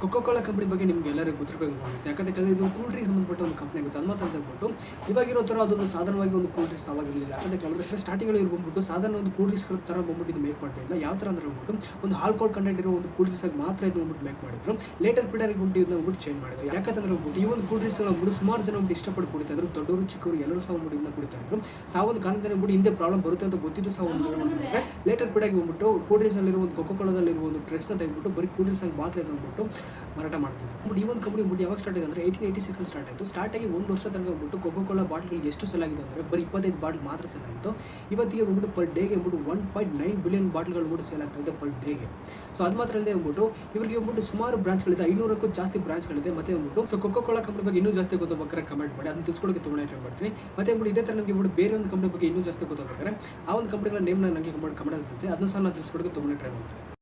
Cocoa Cola company ಬಗ್ಗೆ ನಿಮ್ಗೆ ಎಲ್ಲರಿಗೂ ಗೊತ್ತಿರಬೇಕು ಅನ್ಸುತ್ತೆ. ಯಾಕಂದರೆ ಇದು ಕೂಲ್ ಡ್ರಿಂಕ್ ಸಂಬಂಧಪಟ್ಟ ಒಂದು ಕಂಪನಿ ಆಗುತ್ತೆ. ಅದು ಮಾತ್ರ ಅಂತ ಹೇಳ್ಬಿಟ್ಟು ಇವಾಗಿರೋ ಥರ ಅದೊಂದು ಸಾಧಾರಣವಾಗಿ ಒಂದು ಕೂಲ್ ಡ್ರಿಂಕ್ಸ್ ಅವಾಗಿರಲಿಲ್ಲ. ಯಾಕಂದರೆ ಕೇಳಿದ್ರೆ ಸ್ಟಾರ್ಟಿಂಗಲ್ಲಿ ಬಂದ್ಬಿಟ್ಟು ಸಾಧಾರಣ ಒಂದು ಕೂಲ್ ಡ್ರಿಂಕ್ಸ್ಗಳ ಥರ ಬಂದ್ಬಿಟ್ಟು ಇದು ಮೇಕ್ ಮಾಡಿರಲಿಲ್ಲ. ಯಾವ ಥರ ಅಂದ್ರೆ ಬಂದ್ಬಿಟ್ಟು ಒಂದು ಆಲ್ಕೋಹಾಲ್ ಕಂಟೆಂಟ್ ಇರೋ ಒಂದು ಕೂಲ್ ಡ್ರಿಂಕ್ಸ್ ಆಗಿ ಮಾತ್ರ ಇದು ಬಂದ್ಬಿಟ್ಟು ಮೇಕ್ ಮಾಡಿದ್ರು. ಲೇಟರ್ ಪೀರಿಯಡ್ಗೆ ಬಂದ್ಬಿಟ್ಟು ಇದನ್ನ ಬಂದ್ಬಿಟ್ಟು ಚೇಂಜ್ ಮಾಡಿದ್ರು. ಯಾಕಂದ್ರೆ ಬಂದ್ಬಿಟ್ಟು ಈ ಒಂದು ಕೂಲ್ ಡ್ರಿಂಕ್ಸ್ ಬಂದ್ಬಿಟ್ಟು ಸುಮಾರು ಜನ ಬಂದ್ಬಿಟ್ಟು ಇಷ್ಟಪಟ್ಟು ಕುಡಿತಾ ಇದ್ರು. ದೊಡ್ಡವರು ಚಿಕ್ಕವರು ಎಲ್ಲರೂ ಸಹ ಬಂದ್ಬಿಟ್ಟು ಇದನ್ನ ಕುಡಿತಾ ಇದ್ರು. ಸಾವೊಂದು ಕಾರಣದಿಂದ ಬಂದ್ಬಿಟ್ಟು ಹಿಂದೆ ಪ್ರಾಬ್ಲಮ್ ಬರುತ್ತೆ ಅಂತ ಗೊತ್ತಿದ್ದು ಸಹ ಒಂದು ಮಾಡಿದ್ರೆ ಲೇಟರ್ ಪೀರಿಯಡ್ಗೆ ಬಂದ್ಬಿಟ್ಟು ಕೂಲ್ ಡ್ರಿಂಕ್ಸ್ ಅಲ್ಲಿರೋ ಒಂದು ಕೊಕೋ ಕೋಲಾದಲ್ಲಿರುವ ಒಂದು ಡ್ರಿಂಕ್ಸ್ನ ತೆಗೆದುಬಿಟ್ಟು ಬರೀ ಕೂಲ್ ಡ್ರಿಂಕ್ಸ್ ಆಗಿ ಮಾತ್ರ ಬಂದ್ಬಿಟ್ಟು ಮಾರಾಟ ಮಾಡ್ತಿದ್ರು. ಬಟ್ ಈ ಒಂದು ಕಂಪನಿ ಬಂದ್ಬಿಟ್ಟು ಯಾವಾಗ ಸ್ಟಾರ್ಟ್ ಆಗಿದೆ ಅಂದರೆ 1886 ಸ್ಟಾರ್ಟ್ ಆಯಿತು. ಸ್ಟಾರ್ಟ್ ಆಗಿ ಒಂದು ವರ್ಷ ತನಕ ಬಂದ್ಬಿಟ್ಟು ಕೊಕೋ ಕೋಲಾ ಬಾಟ್ಲಿಗೆ ಎಷ್ಟು ಸೆಲ್ ಆಗಿದೆ ಅಂದರೆ ಬರೀ 25 ಬಾಟ್ಲ್ ಮಾತ್ರ ಸೆಲ್ ಆಗಿತ್ತು. ಇವತ್ತಿಗೆ ಬಂದ್ಬಿಟ್ಟು ಪರ್ ಡೇಗೆ ಬಂದ್ಬಿಟ್ಟು 1.9 ಬಿಲಿಯನ್ ಬಾಟ್ಲ್ಗಳು ಬಂದ್ಬಿಟ್ಟು ಸೇಲ್ ಆಗ್ತಾ ಇದೆ ಪರ್ ಡೇಗೆ. ಸೊ ಅದು ಮಾತ್ರ ಅಲ್ಲದೆ ಬಂದ್ಬಿಟ್ಟು ಇವರಿಗೆ ಬಂದ್ಬಿಟ್ಟು ಸುಮಾರು ಬ್ರಾಂಚ್ಗಳಿದೆ, 500ಕ್ಕೂ ಜಾಸ್ತಿ ಬ್ರಾಂಚ್ಗಳಿದೆ. ಮತ್ತೆ ಬಂದ್ಬಿಟ್ಟು ಸೊ ಕೊಕೋ ಕೋಲಾ ಕಂಪನಿ ಬಗ್ಗೆ ಇನ್ನೂ ಜಾಸ್ತಿ ಗೊತ್ತಾಗಬೇಕಾದ್ರೆ ಕಮೆಂಟ್ ಮಾಡಿ, ಅದನ್ನ ತಿಳ್ಸ್ಕೊಳ್ಳೋಕೆ ತುಂಬ ಟ್ರೈ ಮಾಡ್ತೀನಿ. ಮತ್ತೆ ಬಂದ್ಬಿಟ್ಟು ಇದೇ ಥರ ನಮಗೆ ಬಂದ್ಬಿಟ್ಟು ಬೇರೆ ಒಂದು ಕಂಪನಿ ಬಗ್ಗೆ ಇನ್ನೂ ಜಾಸ್ತಿ ಗೊತ್ತಾಗಬೇಕಾದ್ರೆ ಆ ಒಂದು ಕಂಪನಿಗಳ ನೇಮ್ನ ನನಗೆ ಕಮೆಂಟ್ ತಿಳಿಸಿ, ಅದನ್ನು ಸಹ ನಾನು ತಿಳ್ಸ್ಕೊಳ್ಳೋಕೆ ತುಂಬ ಟ್ರೈ ಮಾಡ್ತೀನಿ.